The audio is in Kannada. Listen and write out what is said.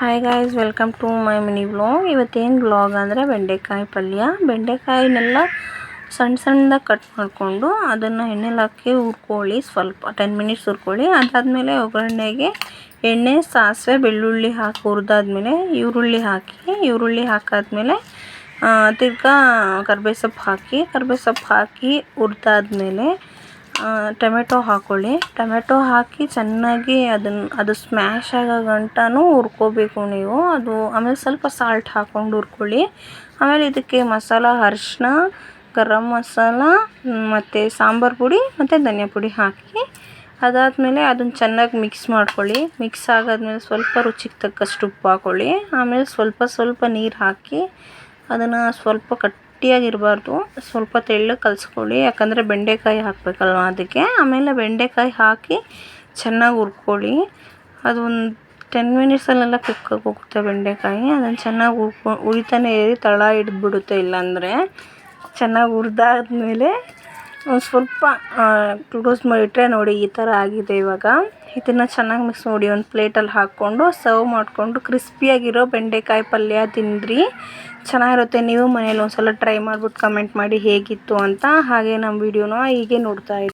Hi guys, welcome to my mini vlog. ಇವತ್ತೇನು ವ್ಲಾಗ್ ಅಂದರೆ ಬೆಂಡೆಕಾಯಿ ಪಲ್ಯ. ಬೆಂಡೆಕಾಯಿನೆಲ್ಲ ಸಣ್ಣ ಸಣ್ಣದಾಗಿ ಕಟ್ ಮಾಡಿಕೊಂಡು ಅದನ್ನು ಎಣ್ಣೆಲಿ ಹಾಕಿ ಹುರ್ಕೊಳ್ಳಿ. ಸ್ವಲ್ಪ 10 ಮಿನಿಟ್ಸ್ ಹುರ್ಕೊಳ್ಳಿ. ಅದಾದಮೇಲೆ ಒಗ್ಗರಣೆಗೆ ಎಣ್ಣೆ, ಸಾಸಿವೆ, ಬೆಳ್ಳುಳ್ಳಿ ಹಾಕಿ ಹುರಿದಾದ್ಮೇಲೆ ಈರುಳ್ಳಿ ಹಾಕಾದ್ಮೇಲೆ ತಿರ್ಗಾ ಕರ್ಬೇವು ಸೊಪ್ಪು ಹಾಕಿ ಹುರಿದಾದ್ಮೇಲೆ ಟೊಮೆಟೊ ಹಾಕ್ಕೊಳ್ಳಿ. ಟೊಮೆಟೊ ಹಾಕಿ ಚೆನ್ನಾಗಿ ಅದು ಸ್ಮ್ಯಾಶ್ ಆಗೋ ಗಂಟನೂ ಹುರ್ಕೋಬೇಕು ನೀವು. ಆಮೇಲೆ ಸ್ವಲ್ಪ ಸಾಲ್ಟ್ ಹಾಕ್ಕೊಂಡು ಹುರ್ಕೊಳ್ಳಿ. ಆಮೇಲೆ ಇದಕ್ಕೆ ಮಸಾಲ ಅರಿಶಿನ, ಗರಂ ಮಸಾಲ ಮತ್ತು ಸಾಂಬಾರು ಪುಡಿ ಮತ್ತು ಧನಿಯಾ ಪುಡಿ ಹಾಕಿ ಅದಾದಮೇಲೆ ಅದನ್ನು ಚೆನ್ನಾಗಿ ಮಿಕ್ಸ್ ಮಾಡ್ಕೊಳ್ಳಿ. ಮಿಕ್ಸ್ ಆಗಾದ್ಮೇಲೆ ಸ್ವಲ್ಪ ರುಚಿಗೆ ತಕ್ಕಷ್ಟು ಉಪ್ಪು ಹಾಕ್ಕೊಳ್ಳಿ. ಆಮೇಲೆ ಸ್ವಲ್ಪ ನೀರು ಹಾಕಿ ಅದನ್ನು ಸ್ವಲ್ಪ ಗಟ್ಟಿಯಾಗಿರಬಾರ್ದು, ಸ್ವಲ್ಪ ತೆಳ್ಳಗೆ ಕಲಿಸ್ಕೊಳ್ಳಿ. ಯಾಕಂದರೆ ಬೆಂಡೆಕಾಯಿ ಹಾಕಬೇಕಲ್ವ ಅದಕ್ಕೆ. ಆಮೇಲೆ ಬೆಂಡೆಕಾಯಿ ಹಾಕಿ ಚೆನ್ನಾಗಿ ಹುರ್ಕೊಳ್ಳಿ. ಅದು ಒಂದು 10 ಮಿನಿಟ್ಸಲ್ಲೆಲ್ಲ ಕುಕ್ಕಾಗಿ ಹೋಗುತ್ತೆ ಬೆಂಡೆಕಾಯಿ. ಅದನ್ನು ಚೆನ್ನಾಗಿ ಉರಿತಾನೆ ಇರಿ, ತಳ ಹಿಡಿದ್ಬಿಡುತ್ತೆ. ಇಲ್ಲಾಂದರೆ ಚೆನ್ನಾಗಿ ಹುರಿದಾದ್ಮೇಲೆ ಒಂದು ಸ್ವಲ್ಪ ಕ್ಲೋಸ್ ಮಾಡಿಟ್ರೆ ನೋಡಿ ಈ ಥರ ಆಗಿದೆ. ಇವಾಗ ಇದನ್ನು ಚೆನ್ನಾಗಿ ಮಿಕ್ಸ್ ಮಾಡಿ ಒಂದು ಪ್ಲೇಟಲ್ಲಿ ಹಾಕ್ಕೊಂಡು ಸರ್ವ್ ಮಾಡಿಕೊಂಡು ಕ್ರಿಸ್ಪಿಯಾಗಿರೋ ಬೆಂಡೆಕಾಯಿ ಪಲ್ಯ ತಿಂದ್ರಿ, ಚೆನ್ನಾಗಿರುತ್ತೆ. ನೀವು ಮನೇಲಿ ಒಂದು ಸಲ ಟ್ರೈ ಮಾಡಿಬಿಟ್ಟು ಕಮೆಂಟ್ ಮಾಡಿ ಹೇಗಿತ್ತು ಅಂತ. ಹಾಗೆ ನಮ್ಮ ವಿಡಿಯೋನ ಹೀಗೆ ನೋಡ್ತಾ ಇರಿ.